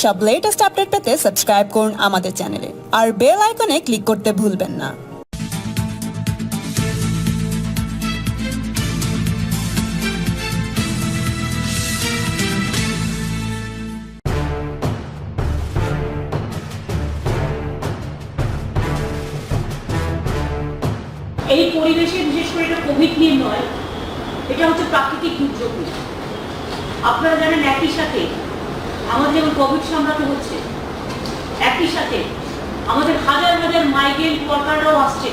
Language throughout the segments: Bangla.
সব লেটেস্ট আপডেট পেতে সাবস্ক্রাইব করুন আমাদের চ্যানেলে আর বেল আইকনে ক্লিক করতে ভুলবেন না। এই পরিবেশে বিশেষ করে এটা কোভিড নিয়ে নয়, এটা হচ্ছে প্রাকৃতিক দুর্যোগ। আপনারা জানেন একই সাথে আমাদের যেমন কোভিড সামলাতে হচ্ছে, একই সাথে আমাদের হাজার হাজার মাইগ্রেন্ট ওয়ার্কাররাও আসছে,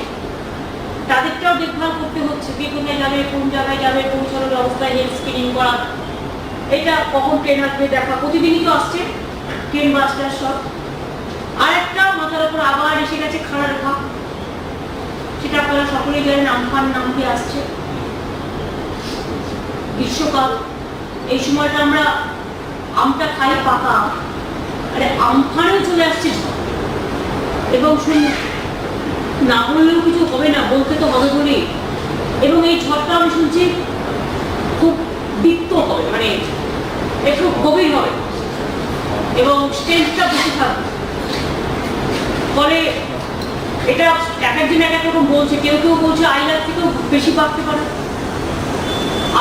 তাদেরটাও দেখভাল করতে হচ্ছে। কে কোথায় যাবে, কোন জায়গায় যাবে, পৌঁছানোর ব্যবস্থায় হেলথ স্ক্রিনিং করা, এটা কখন ট্রেন আসবে দেখা, প্রতিদিনই তো আসছে ট্রেন বাসটার সব। আর একটা মাথার উপর আবার এসে গেছে খাড়া রেখা, সেটা আপনারা সকলেই জানেন, আমফান নাম দিয়ে আসছে। গ্রীষ্মকাল, এই সময়টা আমরা আমটা খাই পাকা, আরে আমফানেও চলে আসছে এবং না বললেও কিছু হবে না, বলতে তো হবে বলেই। এবং এই ঝড়টা আমি শুনছি খুব দীপ্ত হবে, মানে একটু গভীর হবে এবং স্ট্রেংথটা বেশি থাকবে। ফলে এটা এক একদিন এক এক রকম বলছে, কেউ কেউ বলছে আইলার থেকেও বেশি বাড়তে পারে,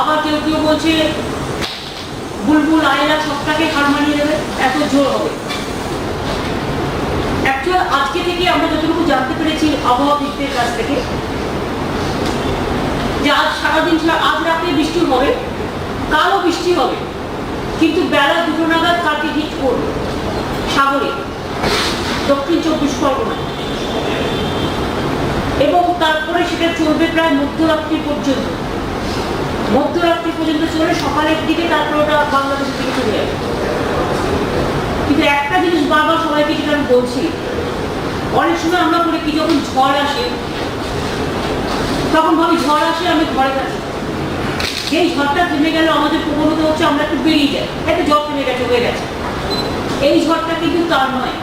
আবার কেউ কেউ বলছে বুলবুল আইলা সবটাকে হার মানিয়ে দেবে, এত জোর হবে। অ্যাকচুয়াল আজকে থেকে আমরা যতটুকু জানতে পেরেছি আবহাওয়াবিদদের কাছ থেকে, যে আজ সারাদিন, আজ রাতে বৃষ্টি হবে, কালও বৃষ্টি হবে, কিন্তু বেলা 2টো নাগাদ কালকে হিট করবে সাগরে, দক্ষিণ 24 পরগনা, এবং তারপরে সেটা চলবে প্রায় মধ্যরাত্রি পর্যন্ত। মধ্যরাত্রি পর্যন্ত চলে, সকালের দিকে তারপরে ওটা বাংলাদেশের দিকে চলে যাবে। কিন্তু একটা জিনিস বারবার সবাইকে যেটা আমি বলছি, অনেক সময় আমরা বলি কি, যখন ঝড় আসে তখন ভাবি ঝড় আসে আমি ঘরে থাকি, এই ঝড়টা থেমে গেল আমাদের প্রবণতা হচ্ছে আমরা একটু বেরিয়ে যাই, একটা ঝড় থেমে গেছে, হয়ে গেছে। এই ঝড়টা কিন্তু তার নয়।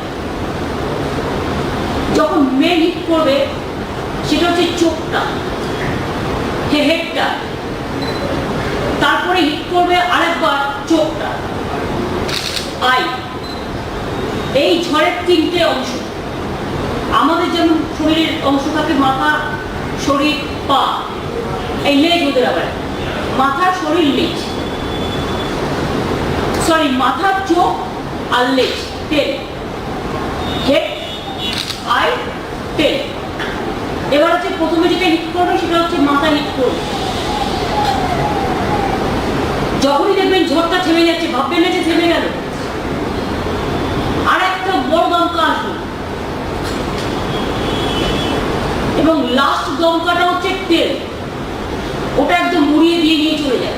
যখন মেন হিট করবে সেটা হচ্ছে চোখটা, হেডটা, তারপরে হিট করবে আরেকবার চোখটা, আই। এই ঝড়ের 3টে অংশ। আমাদের যেমন শরীরের অংশ থাকে মাথা, শরীর, পা, এই লেজ ওদের আবার, মাথা, শরীর, লেজ, সরি মাথা, চোখ আর লেজ, টেল, হেড, আই, টেল। এবার হচ্ছে প্রথমে যেটা হিট করবে সেটা হচ্ছে মাথা হিট করবে। যখনই দেখবেন ঝড়টা থেমে যাচ্ছে, ভাববেন না যে থেমে গেল, আর একটা বড় দমকা আসবে, এবং লাস্ট দমকাটা হচ্ছে টেল, ওটা একদম মুড়িয়ে দিয়ে নিয়ে চলে যায়।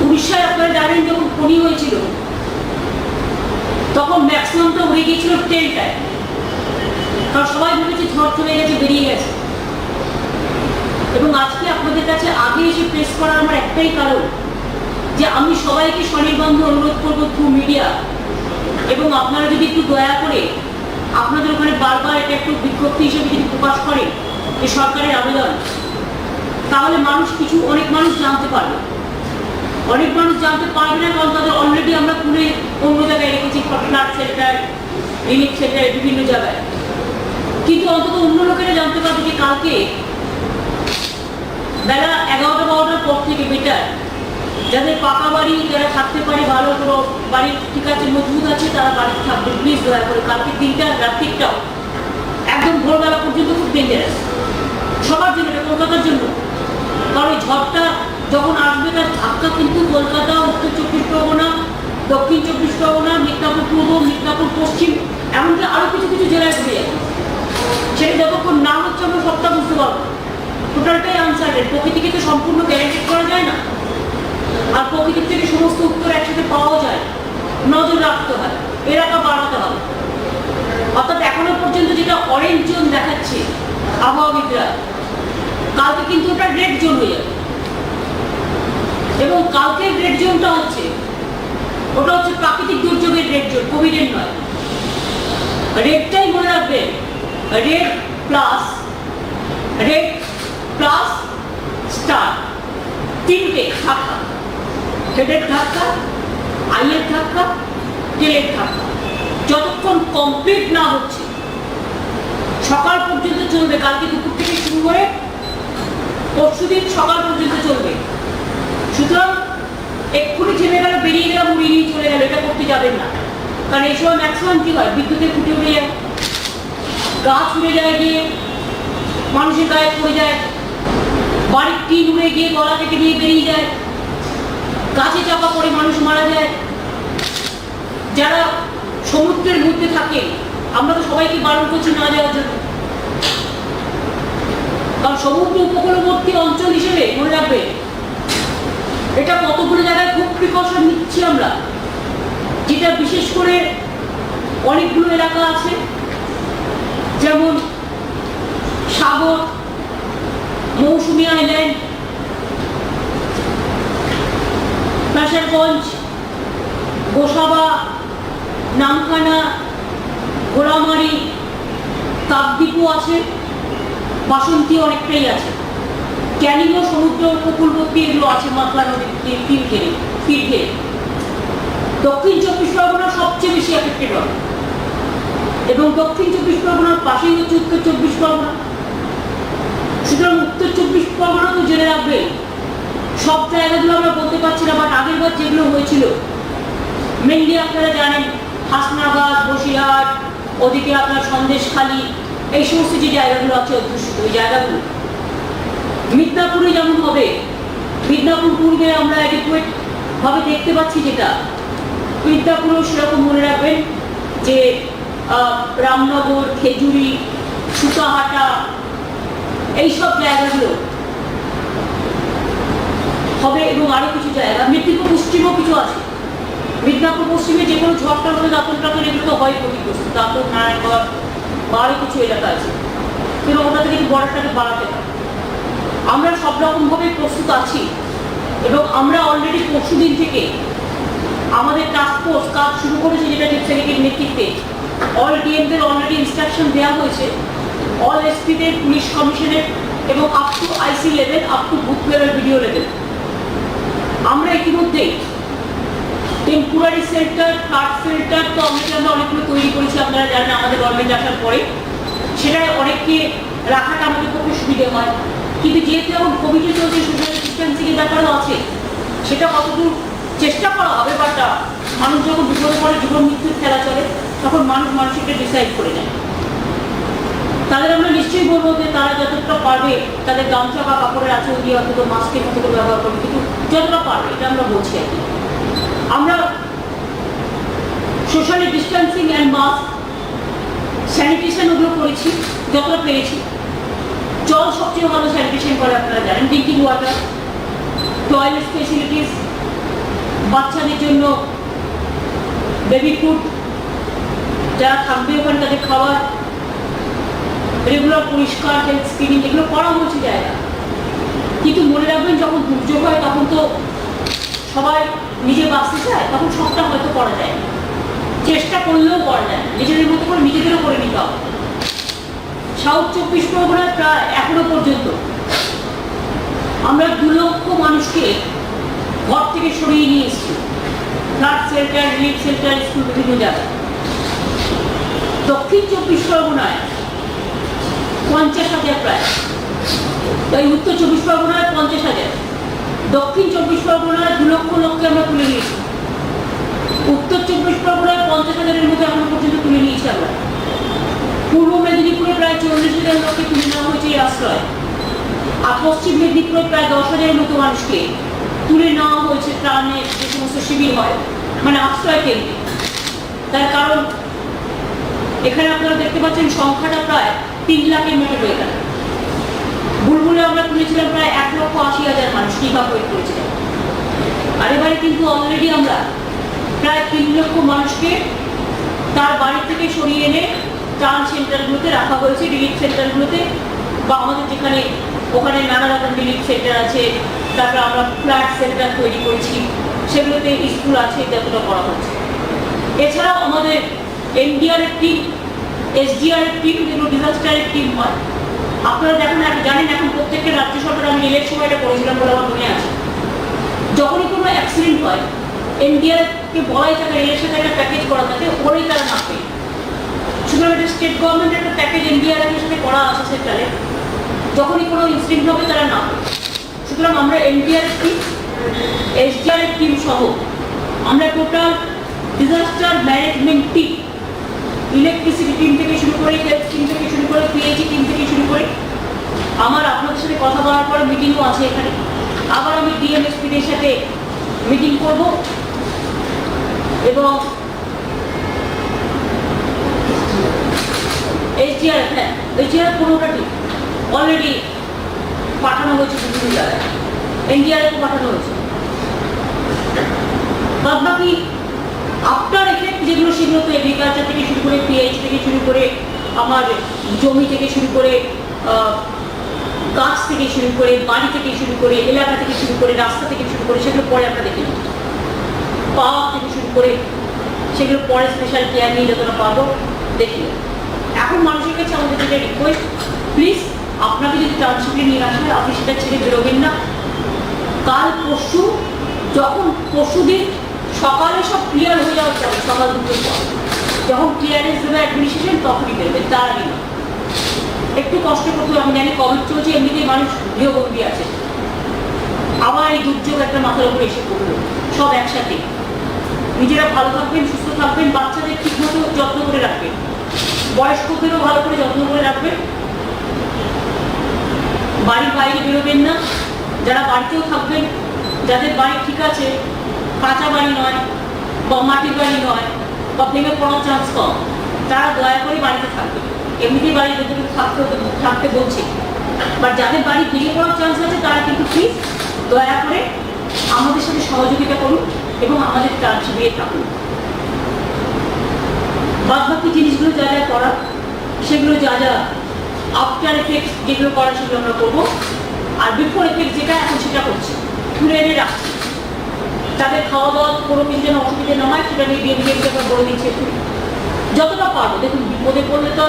উড়িষ্যায় আপনারা জানেন যখন ফণী হয়েছিল তখন ম্যাক্সিমামটা উড়ে গিয়েছিল টেলটায়, কারণ সবাই ভেবেছে ঝড় থেমে গেছে, বেরিয়ে গেছে। এবং আজকে আপনাদের কাছে আগে এসে প্রেস করার আমার একটাই কারণ, যে আমি সবাইকে স্বনির্বন্ধ অনুরোধ করবো থ্রু মিডিয়া, এবং আপনারা যদি একটু দয়া করে আপনাদের ওখানে বারবার এটা একটু বিজ্ঞপ্তি হিসেবে যদি প্রকাশ করেন যে সরকারের আবেদন, তাহলে অনেক মানুষ জানতে পারবে। অনেক মানুষ জানতে পারবে না, কারণ তাদের অলরেডি আমরা পুনে অন্য জায়গায় রেখেছি, ফ্লাড সেন্টার, রিলিফ সেন্টার, বিভিন্ন জায়গায়। কিন্তু অন্তত অন্য লোকেরা জানতে পারবে যে কালকে বেলা 11টা-12টার পর থেকে বেটার, যাদের পাকা বাড়ি, যারা থাকতে পারে ভালো কোনো বাড়ি, ঠিক আছে, মজবুত আছে, তারা বাড়িতে থাকবে। প্লিজ দয়া করে কালকে দিনটা, রাত্রিটাও একদম ভোরবেলা পর্যন্ত খুব ডেঞ্জারাস সবার জন্য, এটা কলকাতার জন্য। কারণ এই ঝড়টা যখন আসবে তার ধাক্কা কিন্তু কলকাতা, উত্তর 24 পরগনা, দক্ষিণ 24 পরগনা, মিদনাপুর পূর্ব, মিদনাপুর পশ্চিম, এমনকি আরো কিছু কিছু জেলায় ঘুরে যাবে। সেটা যতক্ষণ না হচ্ছে আমরা সবটা বুঝতে পারবো। টোটালটাই আনসার্টেন, প্রকৃতিকে তো সম্পূর্ণ গ্যারান্টি করা যায় না, আর প্রকৃতির থেকে সমস্ত উত্তর একসাথে পাওয়া যায়, নজর রাখতে হয়, এলাকা বাড়াতে হবে। অর্থাৎ এখনো পর্যন্ত যেটা অরেঞ্জ জোন দেখাচ্ছে আবহাওয়াবিদরা, কালকে কিন্তু ওটা রেড জোন হয়ে যাবে। এবং কালকের রেড জোনটা ওটা হচ্ছে প্রাকৃতিক দুর্যোগের রেড জোন, কোভিডের নয়। রেডটাই মনে রাখবেন, রেড প্লাস স্টার, 3টে ধাক্কা, হেডের ধাক্কা, আইয়ের ধাক্কা, তেলের ধাক্কা যতক্ষণ কমপ্লিট না হচ্ছে সকাল পর্যন্ত চলবে। কালকে দুপুর থেকে শুরু করে পরশুদিন সকাল পর্যন্ত চলবে। সুতরাং এক্ষুনি ছেলে গেল, বেরিয়ে গেলাম, উড়িয়ে নিয়ে চলে গেল, এটা করতে যাবেন না। কারণ এই সময় ম্যাক্সিমাম কি হয়, বিদ্যুতের খুঁটে উড়ে যায়, গাছ উড়ে যায়, গিয়ে মানুষের গায়ে পড়ে যায়, বাড়ির টিন উড়ে গিয়ে গলা থেকে দিয়ে বেরিয়ে যায়, গাছে চাপা পড়ে মানুষ মারা যায়। যারা সমুদ্রের মধ্যে থাকে আমরা তো সবাইকে বারণ করছি না যাওয়ার জন্য, কারণ সমুদ্র উপকূলবর্তী অঞ্চল হিসেবে মনে রাখবে এটা কতগুলো জায়গায় খুব প্রিকশন নিচ্ছি আমরা। যেটা বিশেষ করে অনেকগুলো এলাকা আছে, যেমন সাগর, মৌসুমী আইল্যান্ড, প্যাশারগঞ্জ, গোসাবা, নামখানা, ঘোড়ামারি, কাকদ্বীপও আছে, বাসন্তী অনেকটাই আছে, ক্যানিংও সমুদ্র উপকূলবর্তী এগুলো আছে, মাতলা নদীর তীর ঘিরে। দক্ষিণ চব্বিশ পরগনা সবচেয়ে বেশি এফেক্টেড হবে, এবং দক্ষিণ চব্বিশ পরগনার পাশেই হচ্ছে উত্তর চব্বিশ পরগনা। সুতরাং উত্তর চব্বিশ পরগনা তো জেনে রাখবে। সব জায়গাগুলো আমরা বলতে পারছি না, বাট আগের বার যেগুলো হয়েছিল মেনলি আপনারা জানেন, হাসনাবাদ, বসিরহাট, ওদিকে আপনার সন্দেশখালী, এই সমস্ত যে জায়গাগুলো আছে অধ্যুষিত ওই জায়গাগুলো। মিদনাপুরে যেমন হবে, মিদনাপুর পূর্বে আমরা অ্যাডিকুয়েট ভাবে দেখতে পাচ্ছি, যেটা মিদনাপুরেও সেরকম মনে রাখবেন যে রামনগর, খেজুরি, সুতাহাটা, এইসব জায়গাগুলো হবে। এবং আরো কিছু জায়গা মেদিনীপুর পশ্চিমও কিছু আছে। মিদনাপুর পশ্চিমে যে কোনো ঝড়টা হলে দাঁতন টাতন এগুলো তো হয় ক্ষতিগ্রস্ত, দাঁতন, নারায়ণগড় বা আরো কিছু এলাকা আছে, কিন্তু ওটা থেকে বর্ডারটাকে বাড়াতে হয়। আমরা সব রকমভাবে প্রস্তুত আছি, এবং আমরা অলরেডি পরশুদিন থেকে আমাদের টাস্ক ফোর্স কাজ শুরু করেছে, যেটা চিফ সেক্রেটারির নেতৃত্বে। অল ডিএমদের অলরেডি ইনস্ট্রাকশন দেওয়া হয়েছে, অল এসপিদের, পুলিশ কমিশনের, এবং up to IC level, up to booth level, video level. আমরা ইতিমধ্যেই টেম্পোরারি শেল্টার, ফ্লাড শেল্টার তো আমরা অনেকগুলো তৈরি করেছি, আপনারা জানেন আমাদের গভর্নমেন্ট আসার পরে। সেটা অনেককে রাখাটা আমাদের পক্ষে সুবিধে হয়, কিন্তু যেহেতু এখন কোভিডে চলছে, সোশ্যাল ডিস্টেন্সিংয়ের ব্যাপারও আছে, সেটা কতদূর চেষ্টা করা হবে। বাট মানুষ যখন বিপদে পড়ে, জীবন মৃত্যুর খেলা চলে, তখন মানুষ এটা ডিসাইড করে নেয়। তাদের আমরা নিশ্চয়ই বলবো যে তারা যতটা পারবে তাদের গামছা বা কাপড়ের আঁচল দিয়ে অন্তত মাস্কের মতো করে ব্যবহার করবে, কিন্তু যতটা পারবে এটা আমরা বলছি আর কি। আমরা socially distancing and mask, sanitation ওগুলো করেছি যতটা পেরেছি। জল সবচেয়ে ভালো স্যানিটেশন করে, আপনারা জানেন, ড্রিঙ্কিং ওয়াটার, টয়লেট ফেসিলিটিস, বাচ্চাদের জন্য বেবি ফুড, যারা থাকবে ওখানে তাদের খাবার, রেগুলার পরিষ্কার, হেলথ স্ক্রিনিং, এগুলো করা হয়েছে জায়গা। কিন্তু মনে রাখবেন, যখন দুর্যোগ হয় তখন তো সবাই নিজে বাঁচতে চায়, তখন সবটা হয়তো করা যায় না, চেষ্টা করলেও করা যায় না, নিজেদের মতো করে নিজেদেরও করে নিতে হবে। সাউথ চব্বিশ পরগনায় প্রায় এখনো পর্যন্ত আমরা 2 লক্ষ মানুষকে ঘর থেকে সরিয়ে নিয়ে এসেছি, flood shelter, relief shelter, school, বিভিন্ন জায়গায়। দক্ষিণ চব্বিশ পরগনায় 50,000 প্রায়, তাই উত্তর চব্বিশ পরগনায় 50,000, দক্ষিণ চব্বিশ পরগনায় 2 লক্ষ লোককে আমরা তুলে নিয়েছি। উত্তর চব্বিশ পরগনায় 50,000-এর মধ্যে এখনো পর্যন্ত তুলে নিয়েছি আমরা। পূর্ব মেদিনীপুরে প্রায় 40,000 লোককে তুলে নেওয়া হয়েছে এই আশ্রয়, আর পশ্চিম মেদিনীপুরে প্রায় 10,000-এর মতো মানুষকে তুলে নেওয়া হয়েছে ত্রাণের যে সমস্ত শিবির হয়, মানে আশ্রয় কেন্দ্রে। তার কারণ এখানে আপনারা দেখতে পাচ্ছেন সংখ্যাটা প্রায় 3 লাখের মতো হয়ে গেল। বুলবুলে আমরা তুলেছিলাম প্রায় 1,80,000 মানুষ ইভাকুয়েট করেছিলাম, আর এবারে কিন্তু অলরেডি আমরা প্রায় 3 লক্ষ মানুষকে তার বাড়ি থেকে সরিয়ে এনে ত্রাণ সেন্টারগুলোতে রাখা হয়েছে, রিলিফ সেন্টারগুলোতে, বা আমাদের যেখানে ওখানে নানা রকম রিলিফ সেন্টার আছে, তারপরে আমরা ফ্ল্যাট সেন্টার তৈরি করেছি, সেগুলোতে স্কুল আছে, যতটা করা হচ্ছে। এছাড়াও আমাদের এনডিআরএফ টিম, এসডিআরএফ টিম, যেগুলো ডিজাস্টারের টিম হয়, আপনারা জানেন এখন প্রত্যেকটা রাজ্য সরকার, আমি রেলের সময়টা করেছিলাম বলে আমার মনে আছে, যখনই কোনো অ্যাক্সিডেন্ট হয় এনডিআরএফকে বলাই থাকে রেলের সাথে একটা প্যাকেজ করা করেই তারা নামবে। সুতরাং এটা স্টেট গভর্নমেন্টের একটা প্যাকেজ এনডিআরএফ এর সাথে করা আছে সেটালে, যখনই কোনো ইনসিডেন্ট হবে তারা নামবে। সুতরাং আমরা এনডিআরএফ টিম, এসডিআরএফ টিম সহ আমরা total disaster management team, electricity team থেকে শুরু করে, হেলথ টিম থেকে শুরু করে, পিএইচই টিম থেকে শুরু করে, আমার আপনাদের সাথে কথা বলার পরে মিটিংও আছে এখানে। আবার আমি ডিএমএসপিদের সাথে মিটিং করব এবং এসডিআরএফ, হ্যাঁ এসডিআরএফ 15টা টিম অলরেডি পাঠানো হয়েছে বিভিন্ন জায়গায়, এনডিআরএফও পাঠানো হয়েছে। বাদ বাকি আফটার এফেক্ট যেগুলো, সেগুলো তো এগ্রিকালচার থেকে শুরু করে, পিএইচ থেকে শুরু করে, আমার জমি থেকে শুরু করে, গাছ থেকে শুরু করে, বাড়ি থেকে শুরু করে, এলাকা থেকে শুরু করে, রাস্তা থেকে শুরু করে, সেগুলো পরে আমরা দেখে নেব। পাওয়ার থেকে শুরু করে সেগুলো পরে স্পেশাল কেয়ার নিয়ে যতটা পাবো দেখি। এখন মানুষের কাছে আমাদের যেটা রিকোয়েস্ট, প্লিজ আপনাকে যদি টাউনশিপে নিয়ে আসা হয় আপনি সেটা ছেড়ে বেরোবেন না। কাল পরশু, যখন পরশুদিন সকালে সব ক্লিয়ার হয়ে যাওয়ার পরে, সকাল দুটোর পর যখন ক্লিয়ারেন্স দেবে অ্যাডমিনিস্ট্রেশন, তখনই বেরোবেন, তার আগে না। একটু কষ্ট করতে, আমি জানি কোভিড চলছে, এমনিতেই মানুষ গৃহবন্দী আছে, আবার এই দুর্যোগ একটা মাথার উপরে এসে পড়লো, সব একসাথে। নিজেরা ভালো থাকবেন, সুস্থ থাকবেন, বাচ্চাদের ঠিকমতো যত্ন করে রাখবেন, বয়স্কদেরও ভালো করে যত্ন করে রাখবেন, বাড়ির বাইরে বেরোবেন না। যারা বাড়িতেও থাকবেন, যাদের বাড়ি ঠিক আছে, কাঁচা বাড়ি নয় বা মাটির বাড়ি নয় বা ভেঙে পড়ার চান্স কম, তারা দয়া করে বাড়িতে থাকবে। এমনিতেই বাড়ির ভেতরে থাকতে বলছে, বাট যাদের বাড়ি ভেঙে পড়ার চান্স আছে তারা কিন্তু প্লিজ দয়া করে আমাদের সাথে সহযোগিতা করুন এবং আমাদের টাউনশিপে থাকুন। বাদ বাকি জিনিসগুলো যা যা করার, সেগুলো যা যা আফটার এফেক্ট যেগুলো করার সেগুলো আমরা করবো, আর বিফোর এফেক্ট যেটা এখন সেটা করছি, তুলে এনে রাখছি। তাদের খাওয়া দাওয়া কোনো কিছু যেন অসুবিধা না হয় সেটা নিয়ে ডিএমডিএমকে আমরা বলে দিচ্ছি যতটা পারবো। দেখুন, বিপদে পড়লে তো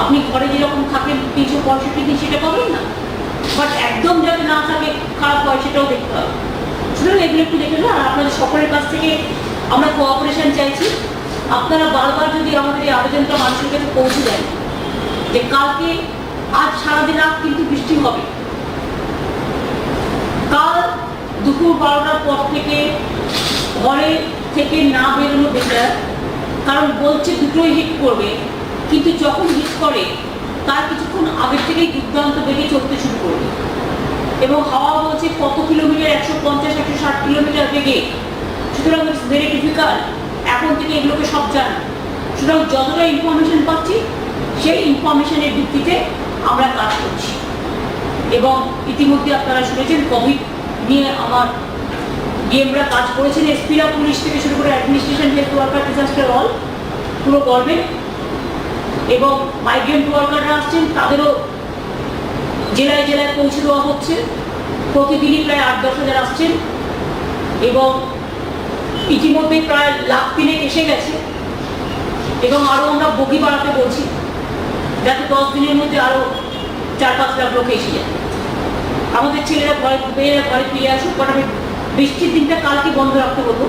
আপনি ঘরে যেরকম থাকেন 365 দিন সেটা পাবেন না, বাট একদম যাতে না থাকে, খারাপ হয়, সেটাও দেখতে হবে। সুতরাং এগুলো একটু দেখে নেবো। আর আপনাদের সকলের কাছ থেকে আমরা কোঅপারেশন চাইছি। আপনারা বারবার যদি আমাদের এই আবেদনটা মানুষের কাছে পৌঁছে দেন যে কালকে, আজ সারাদিন রাত কিন্তু বৃষ্টি হবে, কাল দুপুর 12টার পর থেকে ঘরে থেকে না বেরোনো বেটার। কারণ বলছে দুটোই হিট করবে, কিন্তু যখন হিট করে তার কিছুক্ষণ আগের থেকেই দুর্দান্ত বেগে চলতে শুরু করবে এবং হাওয়া বলছে কত কিলোমিটার, 150-160 কিলোমিটার বেগে। সুতরাং ইটস ভেরি ডিফিকাল্ট এখন থেকে এগুলোকে সব জানা। সুতরাং যতটা ইনফরমেশন পাচ্ছি সেই ইনফরমেশনের ভিত্তিতে আমরা কাজ করছি। এবং ইতিমধ্যে আপনারা শুনেছেন কোভিড নিয়ে আমার ডিএমরা কাজ করেছেন, এসপিরা, পুলিশ থেকে শুরু করে administration, health worker, disaster all পুরো গভর্নমেন্ট। এবং মাইগ্রেন্ট ওয়ার্কাররা আসছেন, তাদেরও জেলায় জেলায় পৌঁছে দেওয়া হচ্ছে। প্রতিদিনই প্রায় 8-10 হাজার আসছেন এবং ইতিমধ্যে প্রায় 1,300,000 এসে গেছে এবং আরও আমরা বগি বাড়াতে বলছি, যাতে 10 দিনের মধ্যে আরও 4-5 লাখ লোক এসে যায়। আমাদের ছেলেরা ঘরে ফিরে আসুক, বাট আমি বৃষ্টির দিনটা কালকে বন্ধ রাখতে বলবো।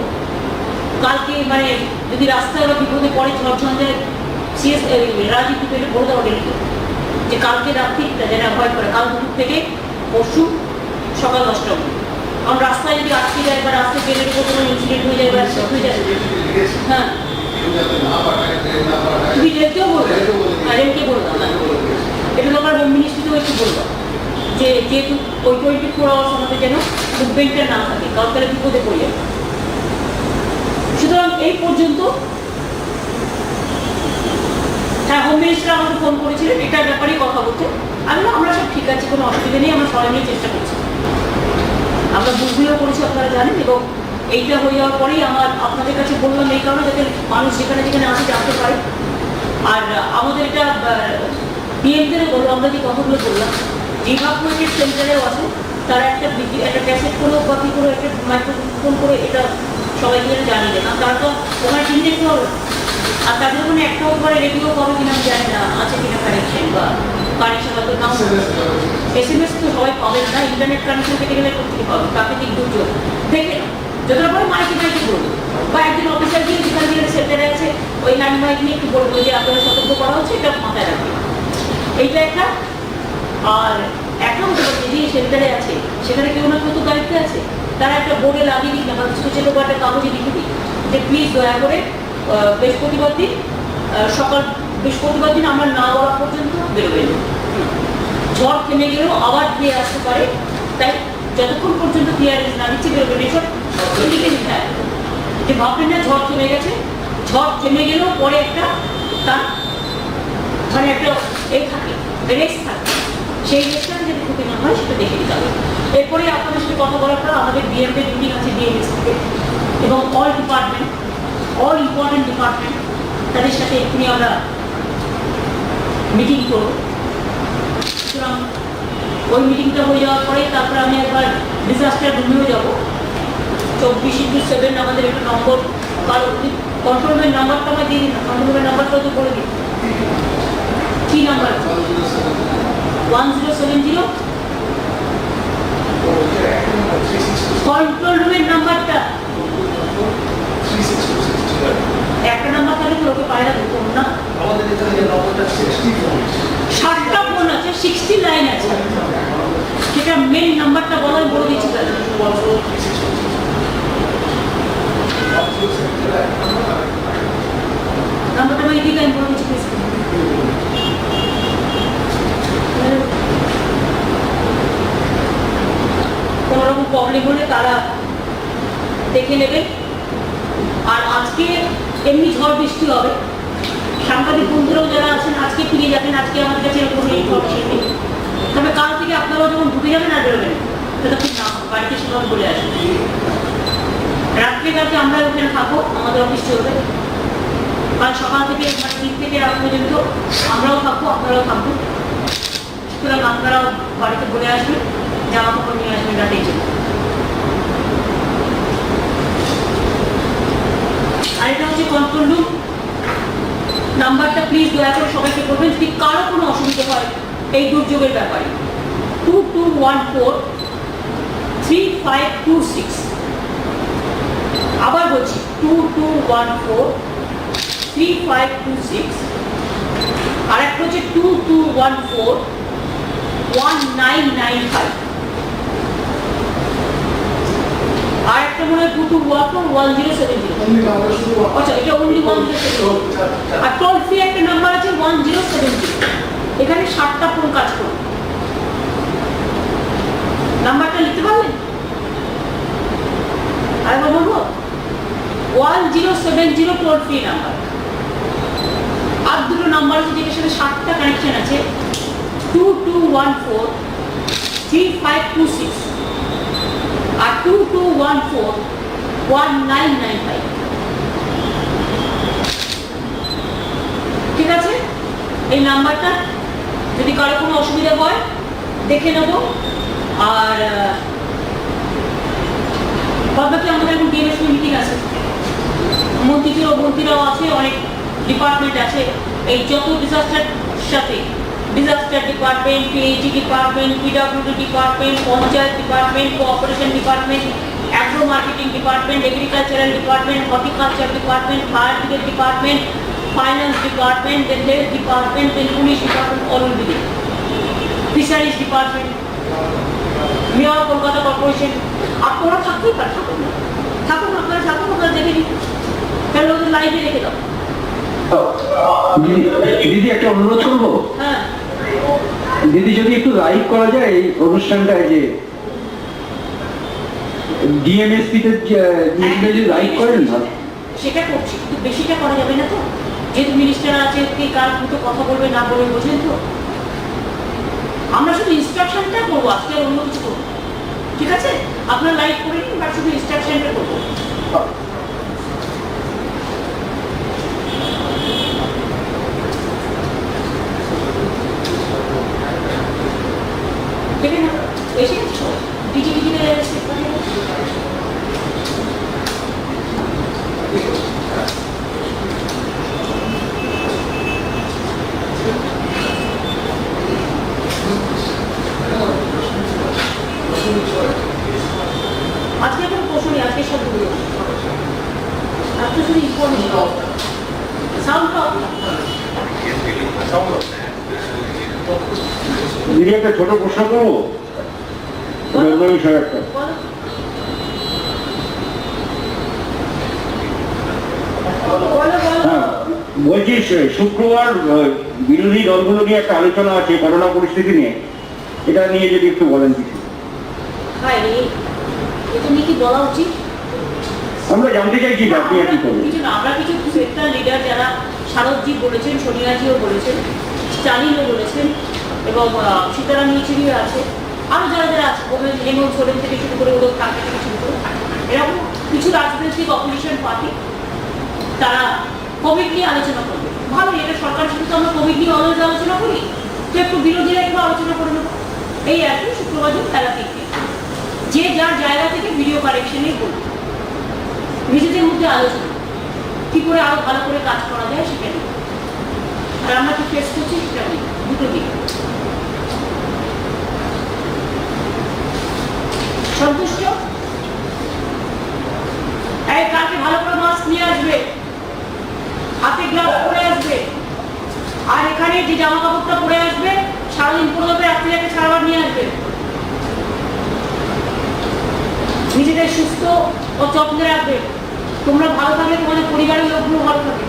কালকে মানে যদি রাস্তায় ওরা বিপদে পড়ে, ঝড়ঝঞ্ঝায়, সিএস রাজনীতি পেলে বলে দেওয়া গেল যে কালকে রাত্রি যেন অ্যাভয়েড করে, কাল দুপুর থেকে পরশু সকাল 10টা অবধি। কারণ রাস্তায় যদি আটকে যায় বা রাস্তায় ট্রেনের উপর কোনো ইনসিডেন্ট হয়ে যায় বা অ্যাক্সিডেন্ট হয়ে যায়, হ্যাঁ তুমি রেলকেও বলবে, হ্যাঁ রেলকে বললাম, এটা তো আমার হোম মিনিস্ট্রিতেও একটু বলবো যে যেহেতু ওই 24 আওয়ার্স আমাদের যেন মুভমেন্টটা না থাকে, কারণ তাহলে বিপদে পড়ে যাবে। সুতরাং এই পর্যন্ত। হ্যাঁ, হোম মিনিস্টার আমাকে ফোন করেছিলেন এটার ব্যাপারেই কথা বলতে। আমরা সব ঠিক আছে, কোনো অসুবিধা নেই, আমরা সবাই মিলে চেষ্টা করছি। আমরা বুকগুলো করেছি আপনারা জানেন, এবং এইটা হয়ে যাওয়ার পরেই আমার আপনাদের কাছে বললাম এই কারণে যাতে মানুষ যেখানে যেখানে আসে জানতে পারে। আর আমাদের এটা ডিএমদেরও বলবো, আমরা যে কথাগুলো বললাম, ইভাকুয়েটেড সেন্টারেও আছে, তারা একটা ক্যাসেট করেও বা কী করে একটা মাইক্রোফোন করে এটা সবাইকে জানিয়ে দেন। আর তারা তো ওখানে টিম দেখতে হবে, আর তাদের ওখানে একটাও করে রেডিও পাবে কিনা আমি জানি না, আছে কিনা কানেকশন বা কানেকশন হয়তো নাও। SMS তো সবাই পাবেন না, ইন্টারনেট কানেকশন পেতে গেলে কোথেকে পাবে, প্রাকৃতিক দুর্যোগ দেখে যতটা পরে মাইকে মাইকে বলবে, বা একজন অফিসার গিয়ে যেখানে যেখানে সেন্টারে আছে ওই হ্যান্ডমাইক নিয়ে একটু বলবো যে আপনারা সতর্ক করা হচ্ছে, এটা মাথায় রাখবেন। এইটা একটা। আর একটা হতে পারে যে সেন্টারে আছে সেখানে কেউ না কেউ তো দায়িত্বে আছে, তারা একটা বোর্ডে লাগিয়ে দিন, আমার ছোটো ছোটো একটা কাগজে লিখে দিই যে প্লিজ দয়া করে বৃহস্পতিবার দিন বৃহস্পতিবার দিন আমরা না বলা পর্যন্ত বেরোবেন। ঝড় থেমে গেলেও আবার ধুয়ে আসতে পারে, তাই যতক্ষণ পর্যন্ত ক্লিয়ারেন্স না দিচ্ছি বেরোবেন। এসব লিখে দিতে হয় যে ভাববেন না ঝড় থেমে গেছে, ঝড় থেমে গেলেও পরে একটা তার মানে একটা এই থাকে, রেস্ট থাকে, সেই রেস্টটা যদি ক্ষতি না হয় সেটা দেখে দিতে হবে। এরপরে আপনাদের সাথে কথা বলার পর আমাদের ডিএমএ মিটিং আছে ডিএমএস থেকে, এবং অল ইম্পর্টেন্ট ডিপার্টমেন্ট তাদের সাথে এক্ষুনি আমরা মিটিং করব। সুতরাং ওই মিটিংটা হয়ে যাওয়ার পরে তারপরে আমি একবার ডিজাস্টার রুমেও যাবো। 24/7 আমাদের একটা নম্বর, কারো কন্ট্রোল রুমের নাম্বারটা আমার দিয়ে দিন, কন্ট্রোল রুমের নাম্বারটাও তো করে দিন। কি নাম্বার? 1070 কন্ট্রোল রুমের নাম্বারটা। একটা নাম্বার তাহলে লোকে পায় না, দুটো না, আমাদের এখানে নম্বরটা 60টা ফোন আছে, 60 লাইন আছে, সেটা মেন নাম্বারটা বলো, বলে দিচ্ছি তাহলে। নাম্বারটা আমি এদিকে আমি বলে দিচ্ছি। কোনো রকম প্রবলেম হলে তারা দেখে নেবে। আর আজকে এমনি ঝড় বৃষ্টি হবে, সাংবাদিক বন্ধুরাও যারা আছেন আজকে ফিরে যাবেন, আজকে আমাদের কাছে এরকম ইনফরমেশন নেই। তবে কাল থেকে আপনারাও যখন ঢুকে যাবেন আর বেরোবেন, ততক্ষণ না বাড়িতে সেভাবে বলে আসবেন। রাত্রে কালকে আমরা ওখানে থাকবো, আমাদের অফিস চলবে। কাল সকাল থেকে মানে 3 থেকে রাত পর্যন্ত আমরাও থাকবো, আপনারাও থাকবো। সুতরাং আপনারাও বাড়িতে বলে আসবেন, জামা কাপড় নিয়ে আসবেন রাতেই চলবে। আর এটা হচ্ছে কন্ট্রোল রুম নাম্বারটা, প্লিজ দয়া করে সবাইকে বলবেন যদি কারো কোনো অসুবিধা হয় এই দুর্যোগের ব্যাপারে। 2214-3526। আবার বলছি 2214-3526। আর একটা হচ্ছে 2214-1995। আর একটা মনে হয় 2214-1070। আচ্ছা, এটা অনলি 1070। আর টোল ফ্রি একটা নাম্বার আছে 1070। এখানে 60টা ফোন কাজ করবে। নাম্বারটা লিখতে পারলেন? আরেকবার বলবো, 1070 টোল ফ্রি নাম্বার। আর দুটো নাম্বার আছে যেটার সাথে 60টা কানেকশন আছে, 2214-3526 আর 2214-1995। ঠিক আছে, এই নাম্বারটা যদি কারো কোনো অসুবিধা হয় দেখে নেব। আর বাদবাকি আমাদের এখন ডিএমএস মিটিং আছে, মন্ত্রীরাও আছে, অনেক ডিপার্টমেন্ট আছে। এই যত ডিজাস্টার সাথে disaster department, PhD department, PWD department, panchayat department, cooperation department, agro marketing department, agricultural department, horticulture department, fire brigade department, finance department, health department, police department, all will be, fisheries department, mayor Kolkata corporation. আপনারা থাকতেই পারেন, থাকুন আপনারা দেখে নিন, তাহলে ওদের লাইভে রেখে দাও। দিদি একটা অনুরোধ করবো। হ্যাঁ দিদি যদি একটু লাইভ করা যায় এই অনুষ্ঠানটা, যে ডিএমএসপি তে যদি লাইভ করেন না, সেটা করছি, কিন্তু বেশিটা করা যাবে না তো, যেহেতু মিনিস্টার আছে, কে কার মতো কথা বলবে না বলবে বোঝেন তো। আমরা শুধু ইনস্ট্রাকশনটা করবো, আজকে আর অন্য কিছু করবো। ঠিক আছে, আপনার লাইভ করে নিন, বা শুধু ইনস্ট্রাকশনটা করবো। দেখে না এসে গেছো ডিজি আজকে কোনো প্রশ্ন নেই, আজকে সব সাউন্ডটা দিদি একটা ছোট প্রশ্ন করবো অন্য বিষয় একটা। হ্যাঁ, বলছি শুক্রবার বিরোধী দলগুলো নিয়ে একটা আলোচনা আছে করোনা পরিস্থিতি নিয়ে, এটা নিয়ে যদি একটু বলেন কিছু। হ্যাঁ, এটা নিয়ে কি বলা উচিত? আমরা জানতে চাইছি যে আপনি আর কি করবেন। কিছু না, আমরা কিছু সেক্টর লিডার যারা শারদজি বলেছেন, সোনিয়াজিও বলেছেন, স্টালিনও বলেছেন এবং সীতারাম ইয়েচুরিও আছে, আরও যারা যারা আছে হেমন্ত সোরেন থেকে শুরু করে ওদের কাকে থেকে শুরু করে এরকম কিছু রাজনৈতিক অপোজিশন পার্টি তারা কোভিড নিয়ে আলোচনা করবে। ভালো, এটা সরকারের সাথে তো আমরা কোভিড নিয়ে অলরেডি আলোচনা করি, তো একটু বিরোধীরা একটু আলোচনা করে নেবো। এই আর কি, শুক্রবার দিন তারা থেকে যে যার জায়গা থেকে ভিডিও কারেকশনেই বলবে, নিজেদের মধ্যে আলোচনা কি করে আরো ভালো করে কাজ করা যায় সেটা নিয়ে। আর আমরা কি ফেস করছি সেটা নিয়ে, দুটো দিক। সন্তুষ্ট? এই কালকে ভালো করে মাস্ক নিয়ে আসবে, হাতে গ্লাভস পরে আসবে, আর এখানে যে জামা কাপড়টা পরে আসবে সারাদিন পরে যাবে, রাত্রিটাকে সারাবার নিয়ে আসবে। নিজেদের সুস্থ ও যত্নে রাখবে। তোমরা ভালো থাকলে তোমাদের পরিবারের লোকগুলো ভালো থাকে।